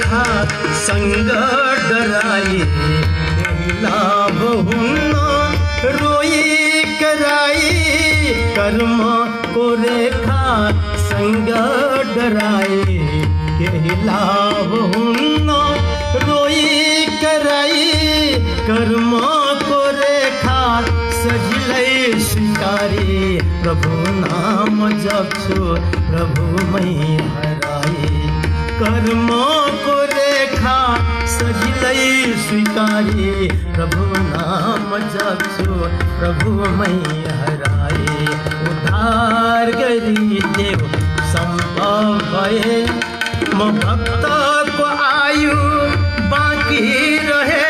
खा संग डराई लाभ हुन्न रोई कराई कर्म को रेखा संग डराई के लाभ हुन्न रोई कराई कर्म को रेखा सजिलै स्वीकारी प्रभु नाम जप्छु प्रभु मै हराई कर्म को रेखा सजिलै स्वीकारी प्रभु नाम जप्छु प्रभु मै हराई उद्धार गरी देव सम्भव भए म भक्त को आयु बाँकी रहे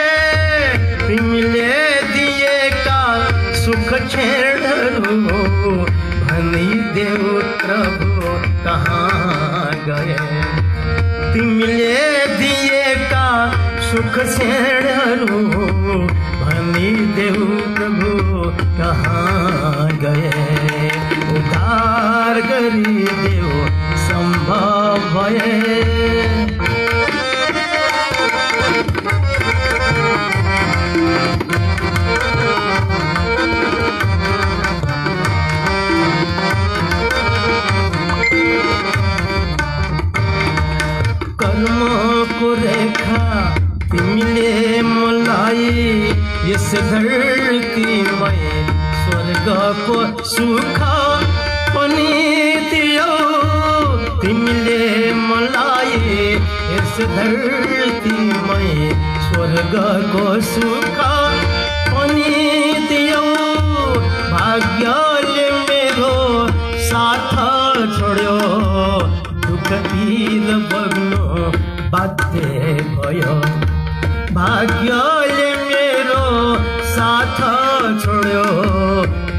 तिमीले दिएका सुख छेडहरू भनी देव प्रभु कहाँ गए तिमीले दिएका सुख छेडहरू भनी देव प्रभु कहाँ गए उद्धार गरी देव सम्भव भए को रेखा तिमीले मलाई यस धरतीमै स्वर्गको सुख पनि दियौ तिमीले मलाई यस धरतीमै स्वर्गको सुख पनि दियौ भाग्यले मेरो साथ छोड्यो दुःख पीर बग्नु बाध्य भयो भाग्यले मेरो साथ छोड्यो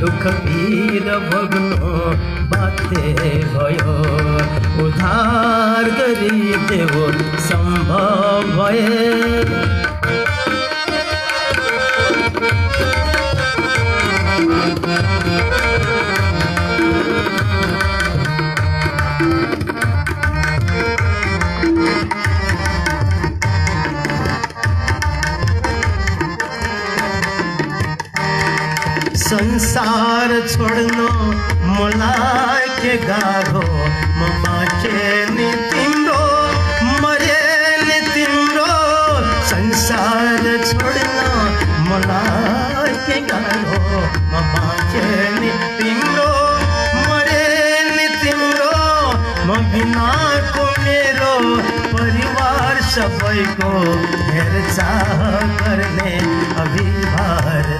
दुःख पीर भोग्नु बाध्य भयो उद्धार गरी देव सम्भव भए संसार छोड्नु मलाई के गाह्रो म बाँचे नि तिम्रो मरे नि तिम्रो संसार छोड्नु मलाई के गाह्रो म बाँचे नि तिम्रो मरे नि तिम्रो म बिनाको मेरो परिवार सबैको हेरचाह गर्ने अभिभार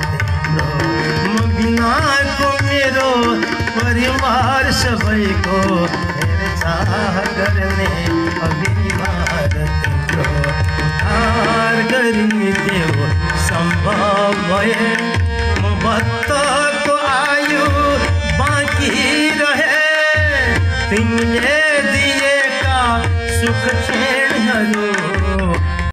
बिनाको मेरो परिवार सबैको हेरचाह गर्ने अभिभार तिम्रो उद्धार गरी देव सम्भव भए म भक्तको आयु बाँकी रहे तिमीले